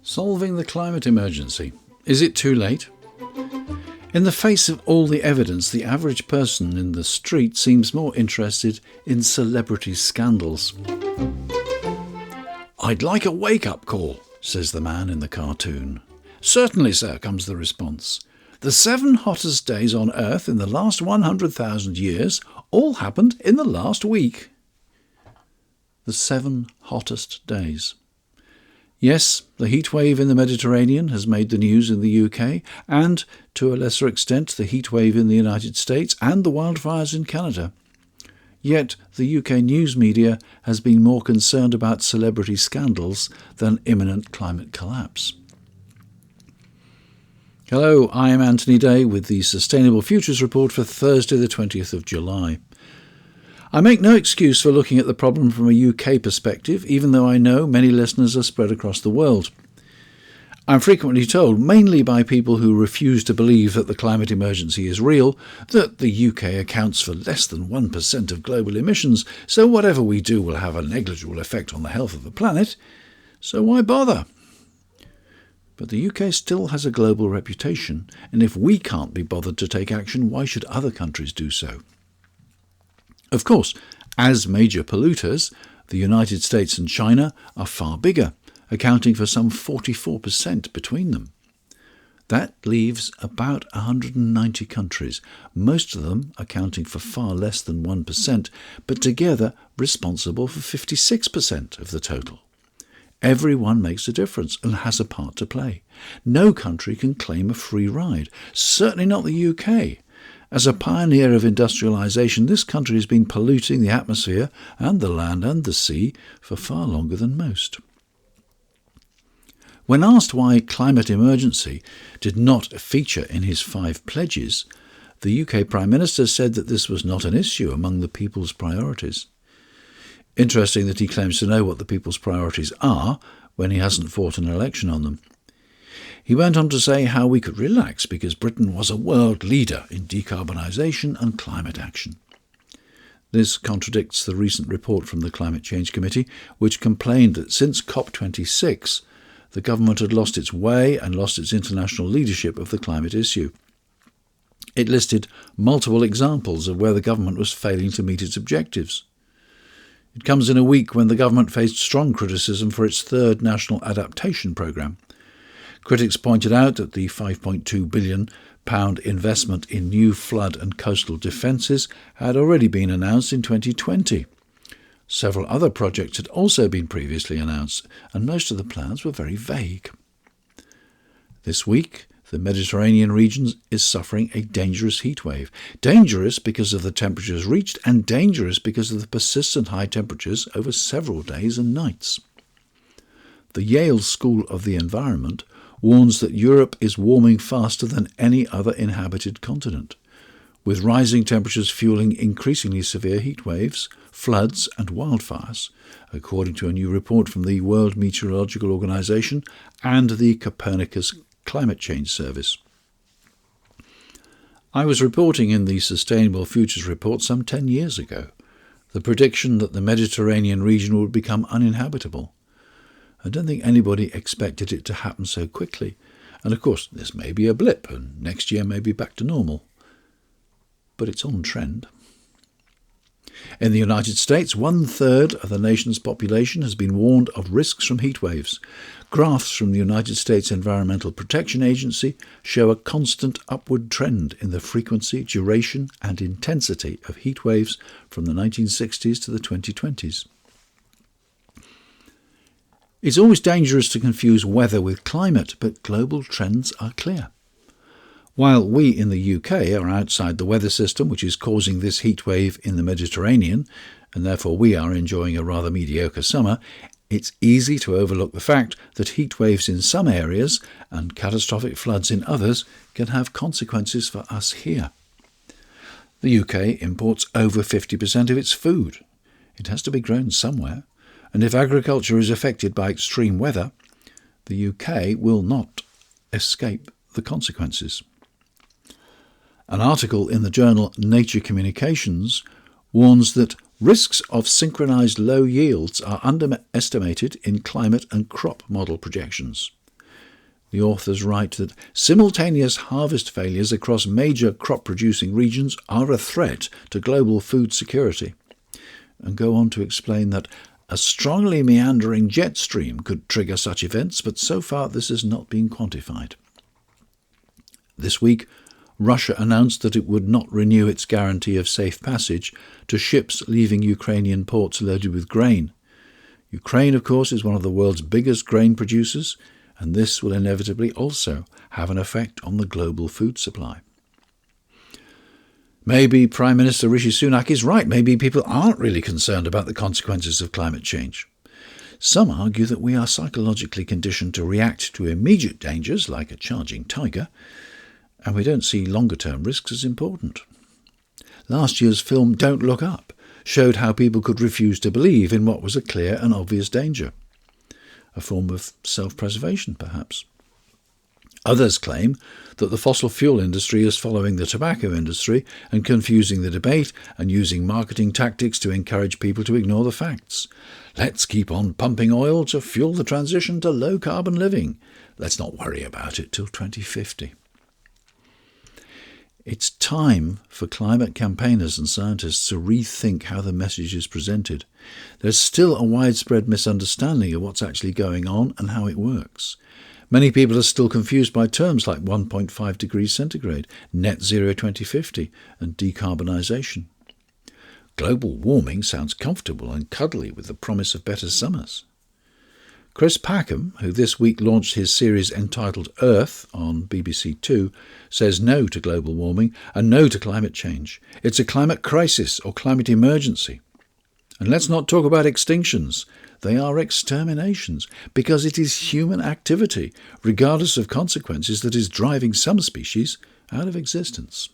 Solving the climate emergency. Is it too late? In the face of all the evidence, the average person in the street seems more interested in celebrity scandals. "I'd like a wake-up call," says the man in the cartoon. "Certainly, sir," comes the response. "The 7 hottest days on Earth in the last 100,000 years all happened in the last week." The 7 hottest days. Yes, the heatwave in the Mediterranean has made the news in the UK, and, to a lesser extent, the heatwave in the United States and the wildfires in Canada. Yet the UK news media has been more concerned about celebrity scandals than imminent climate collapse. Hello, I am Anthony Day with the Sustainable Futures Report for Thursday the 20th of July. I make no excuse for looking at the problem from a UK perspective, even though I know many listeners are spread across the world. I'm frequently told, mainly by people who refuse to believe that the climate emergency is real, that the UK accounts for less than 1% of global emissions, so whatever we do will have a negligible effect on the health of the planet, so why bother? But the UK still has a global reputation, and if we can't be bothered to take action, why should other countries do so? Of course, as major polluters, the United States and China are far bigger, accounting for some 44% between them. That leaves about 190 countries, most of them accounting for far less than 1%, but together responsible for 56% of the total. Everyone makes a difference and has a part to play. No country can claim a free ride, certainly not the UK. As a pioneer of industrialisation, this country has been polluting the atmosphere and the land and the sea for far longer than most. When asked why climate emergency did not feature in his 5 pledges, the UK Prime Minister said that this was not an issue among the people's priorities. Interesting that he claims to know what the people's priorities are when he hasn't fought an election on them. He went on to say how we could relax because Britain was a world leader in decarbonisation and climate action. This contradicts the recent report from the Climate Change Committee, which complained that since COP26, the government had lost its way and lost its international leadership of the climate issue. It listed multiple examples of where the government was failing to meet its objectives. It comes in a week when the government faced strong criticism for its 3rd National Adaptation Programme. Critics pointed out that the £5.2 billion investment in new flood and coastal defences had already been announced in 2020. Several other projects had also been previously announced, and most of the plans were very vague. This week, the Mediterranean region is suffering a dangerous heatwave. Dangerous because of the temperatures reached, and dangerous because of the persistent high temperatures over several days and nights. The Yale School of the Environment warns that Europe is warming faster than any other inhabited continent, with rising temperatures fueling increasingly severe heat waves, floods and wildfires, according to a new report from the World Meteorological Organization and the Copernicus Climate Change Service. I was reporting in the Sustainable Futures Report some 10 years ago the prediction that the Mediterranean region would become uninhabitable. I don't think anybody expected it to happen so quickly. And of course, this may be a blip, and next year may be back to normal. But it's on trend. In the United States, 1/3 of the nation's population has been warned of risks from heat waves. Graphs from the United States Environmental Protection Agency show a constant upward trend in the frequency, duration, and intensity of heat waves from the 1960s to the 2020s. It's always dangerous to confuse weather with climate, but global trends are clear. While we in the UK are outside the weather system which is causing this heat wave in the Mediterranean, and therefore we are enjoying a rather mediocre summer, it's easy to overlook the fact that heat waves in some areas and catastrophic floods in others can have consequences for us here. The UK imports over 50% of its food. It has to be grown somewhere. And if agriculture is affected by extreme weather, the UK will not escape the consequences. An article in the journal Nature Communications warns that Risks of synchronized low yields are underestimated in climate and crop model projections. The authors write that simultaneous harvest failures across major crop-producing regions are a threat to global food security, and go on to explain that a strongly meandering jet stream could trigger such events, but so far this has not been quantified. This week, Russia announced that it would not renew its guarantee of safe passage to ships leaving Ukrainian ports loaded with grain. Ukraine, of course, is one of the world's biggest grain producers, and this will inevitably also have an effect on the global food supply. Maybe Prime Minister Rishi Sunak is right. Maybe people aren't really concerned about the consequences of climate change. Some argue that we are psychologically conditioned to react to immediate dangers, like a charging tiger, and we don't see longer-term risks as important. Last year's film Don't Look Up showed how people could refuse to believe in what was a clear and obvious danger. A form of self-preservation, perhaps. Others claim that the fossil fuel industry is following the tobacco industry and confusing the debate and using marketing tactics to encourage people to ignore the facts. Let's keep on pumping oil to fuel the transition to low-carbon living. Let's not worry about it till 2050. It's time for climate campaigners and scientists to rethink how the message is presented. There's still a widespread misunderstanding of what's actually going on and how it works. Many people are still confused by terms like 1.5 degrees centigrade, net zero 2050, and decarbonisation. Global warming sounds comfortable and cuddly with the promise of better summers. Chris Packham, who this week launched his series entitled Earth on BBC Two, says no to global warming and no to climate change. It's a climate crisis or climate emergency. And let's not talk about extinctions. They are exterminations, because it is human activity, regardless of consequences, that is driving some species out of existence.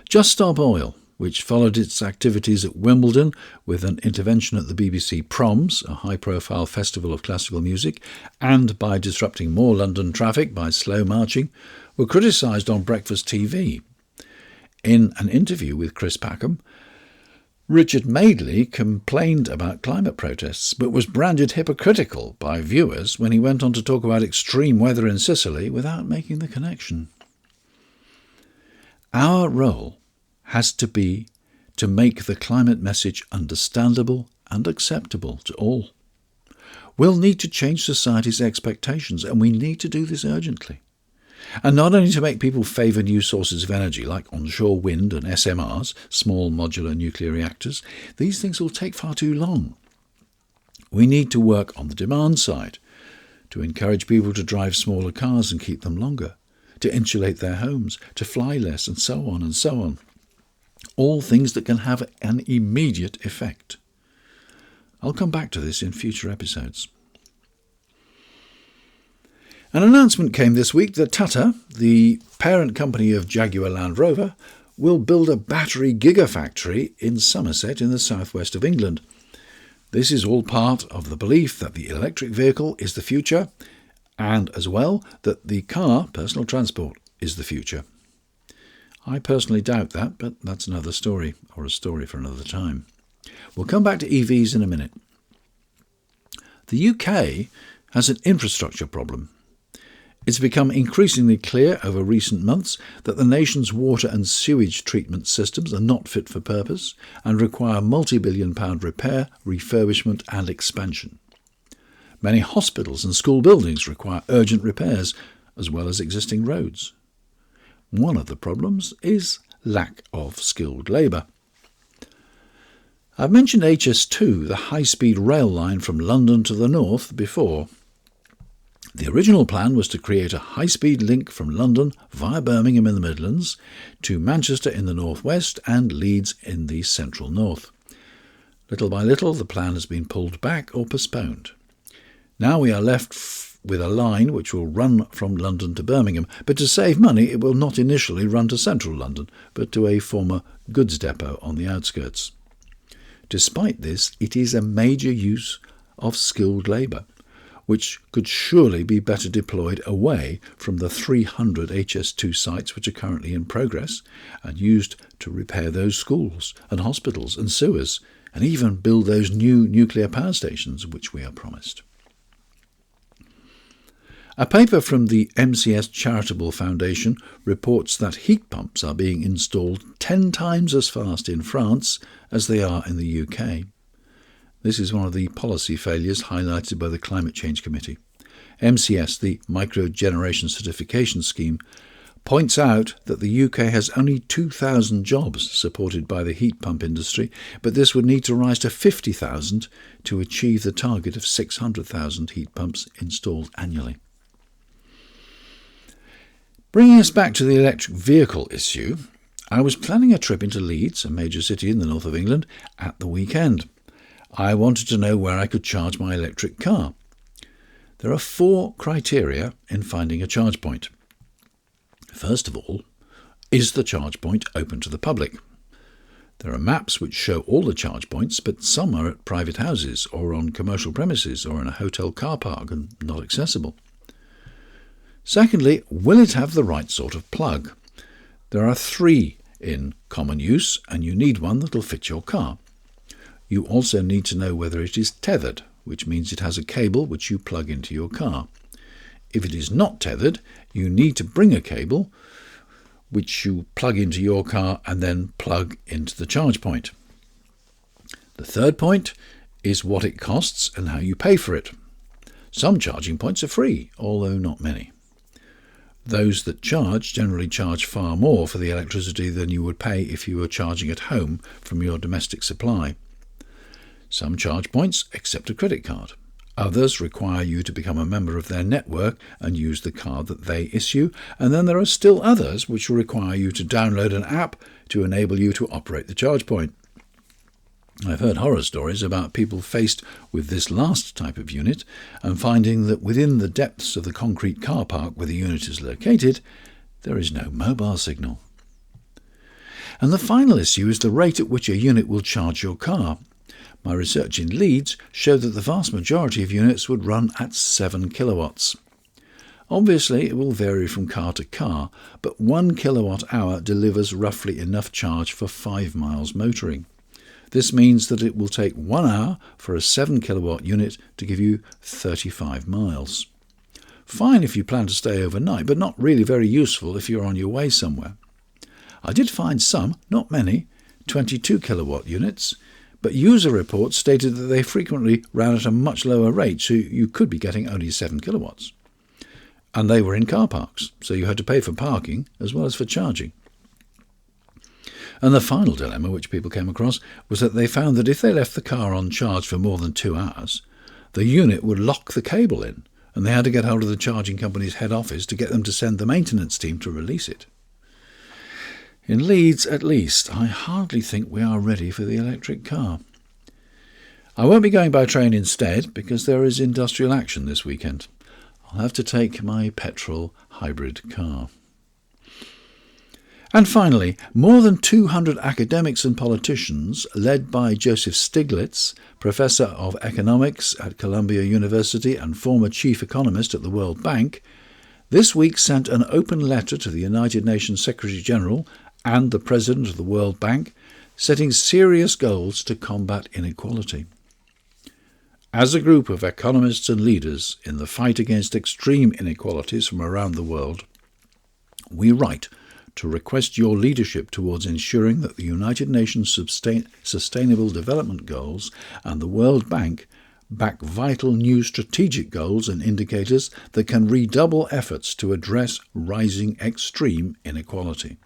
Just Stop Oil, which followed its activities at Wimbledon with an intervention at the BBC Proms, a high-profile festival of classical music, and by disrupting more London traffic by slow marching, were criticised on Breakfast TV. In an interview with Chris Packham, Richard Madeley complained about climate protests, but was branded hypocritical by viewers when he went on to talk about extreme weather in Sicily without making the connection. Our role has to be to make the climate message understandable and acceptable to all. We'll need to change society's expectations, and we need to do this urgently. And not only to make people favour new sources of energy like onshore wind and SMRs, small modular nuclear reactors. These things will take far too long. We need to work on the demand side, to encourage people to drive smaller cars and keep them longer, to insulate their homes, to fly less, and so on and so on. All things that can have an immediate effect. I'll come back to this in future episodes. An announcement came this week that Tata, the parent company of Jaguar Land Rover, will build a battery gigafactory in Somerset in the southwest of England. This is all part of the belief that the electric vehicle is the future, and as well that the car, personal transport, is the future. I personally doubt that, but that's another story, or a story for another time. We'll come back to EVs in a minute. The UK has an infrastructure problem. It's become increasingly clear over recent months that the nation's water and sewage treatment systems are not fit for purpose and require multi-billion-pound repair, refurbishment and expansion. Many hospitals and school buildings require urgent repairs, as well as existing roads. One of the problems is lack of skilled labour. I've mentioned HS2, the high-speed rail line from London to the north, before. The original plan was to create a high-speed link from London via Birmingham in the Midlands to Manchester in the northwest and Leeds in the central north. Little by little, the plan has been pulled back or postponed. Now we are left with a line which will run from London to Birmingham, but to save money it will not initially run to central London, but to a former goods depot on the outskirts. Despite this, it is a major use of skilled labour. which could surely be better deployed away from the 300 HS2 sites which are currently in progress and used to repair those schools and hospitals and sewers and even build those new nuclear power stations which we are promised. A paper from the MCS Charitable Foundation reports that heat pumps are being installed 10 times as fast in France as they are in the UK. This is one of the policy failures highlighted by the Climate Change Committee. MCS, the Microgeneration Certification Scheme, points out that the UK has only 2,000 jobs supported by the heat pump industry, but this would need to rise to 50,000 to achieve the target of 600,000 heat pumps installed annually. Bringing us back to the electric vehicle issue, I was planning a trip into Leeds, a major city in the north of England, at the weekend. I wanted to know where I could charge my electric car. There are 4 criteria in finding a charge point. First of all, is the charge point open to the public? There are maps which show all the charge points, but some are at private houses or on commercial premises or in a hotel car park and not accessible. Secondly, will it have the right sort of plug? There are 3 in common use, and you need one that will fit your car. You also need to know whether it is tethered, which means it has a cable which you plug into your car. If it is not tethered, you need to bring a cable which you plug into your car and then plug into the charge point. The third point is what it costs and how you pay for it. Some charging points are free, although not many. Those that charge generally charge far more for the electricity than you would pay if you were charging at home from your domestic supply. Some charge points accept a credit card. Others require you to become a member of their network and use the card that they issue, and then there are still others which require you to download an app to enable you to operate the charge point. I've heard horror stories about people faced with this last type of unit and finding that within the depths of the concrete car park where the unit is located, there is no mobile signal. And the final issue is the rate at which a unit will charge your car. My research in Leeds showed that the vast majority of units would run at 7 kilowatts. Obviously, it will vary from car to car, but 1 kilowatt hour delivers roughly enough charge for 5 miles motoring. This means that it will take 1 hour for a 7 kilowatt unit to give you 35 miles. Fine if you plan to stay overnight, but not really very useful if you're on your way somewhere. I did find some, not many, 22 kilowatt units, but user reports stated that they frequently ran at a much lower rate, so you could be getting only 7 kilowatts. And they were in car parks, so you had to pay for parking as well as for charging. And the final dilemma which people came across was that they found that if they left the car on charge for more than 2 hours, the unit would lock the cable in, and they had to get hold of the charging company's head office to get them to send the maintenance team to release it. In Leeds, at least, I hardly think we are ready for the electric car. I won't be going by train instead because there is industrial action this weekend. I'll have to take my petrol hybrid car. And finally, more than 200 academics and politicians, led by Joseph Stiglitz, Professor of Economics at Columbia University and former Chief Economist at the World Bank, this week sent an open letter to the United Nations Secretary-General and the President of the World Bank, setting serious goals to combat inequality. As a group of economists and leaders in the fight against extreme inequalities from around the world, we write to request your leadership towards ensuring that the United Nations Sustainable Development Goals and the World Bank back vital new strategic goals and indicators that can redouble efforts to address rising extreme inequality.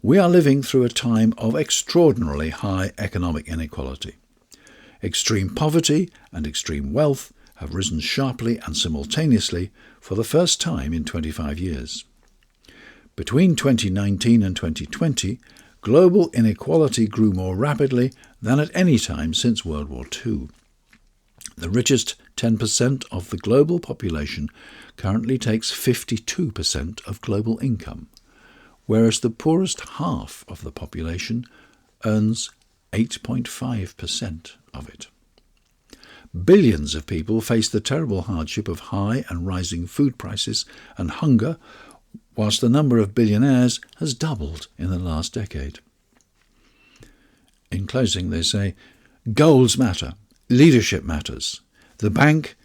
We are living through a time of extraordinarily high economic inequality. Extreme poverty and extreme wealth have risen sharply and simultaneously for the first time in 25 years. Between 2019 and 2020, global inequality grew more rapidly than at any time since World War II. The richest 10% of the global population currently takes 52% of global income, whereas the poorest half of the population earns 8.5% of it. billions of people face the terrible hardship of high and rising food prices and hunger, whilst the number of billionaires has doubled in the last decade. In closing, they say, goals matter, leadership matters. The Bank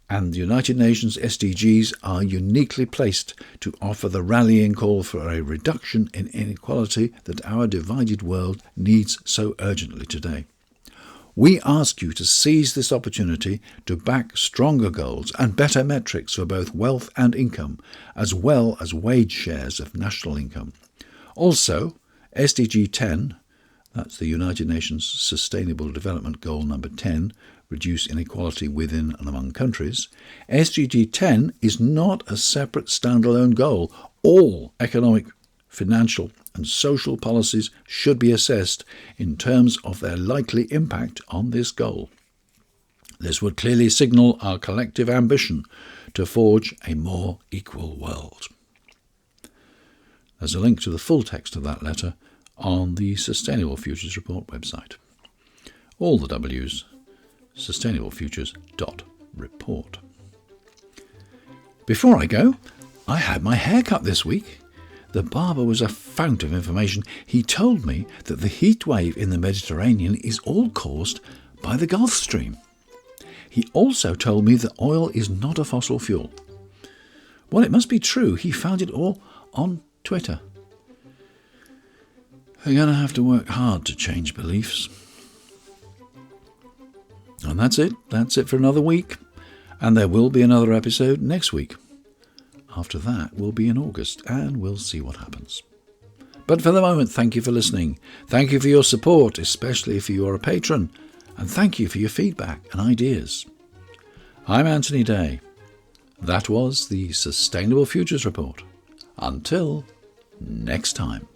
and the United Nations SDGs are uniquely placed to offer the rallying call for a reduction in inequality that our divided world needs so urgently today. We ask you to seize this opportunity to back stronger goals and better metrics for both wealth and income, as well as wage shares of national income. Also, SDG 10, that's the United Nations Sustainable Development Goal number 10, reduce inequality within and among countries. SDG 10 is not a separate standalone goal. All economic, financial and social policies should be assessed in terms of their likely impact on this goal. This would clearly signal our collective ambition to forge a more equal world. There's a link to the full text of that letter on the Sustainable Futures Report website. All the W's, sustainablefutures.report. Before I go, I had my hair cut this week. The barber was a fount of information. He told me that the heat wave in the Mediterranean is all caused by the Gulf Stream. He also told me that oil is not a fossil fuel. Well, it must be true. He found it all on Twitter. We're going to have to work hard to change beliefs. And that's it. That's it for another week. And there will be another episode next week. After that, we'll be in August, and we'll see what happens. But for the moment, thank you for listening. Thank you for your support, especially if you are a patron. And thank you for your feedback and ideas. I'm Anthony Day. That was the Sustainable Futures Report. Until next time.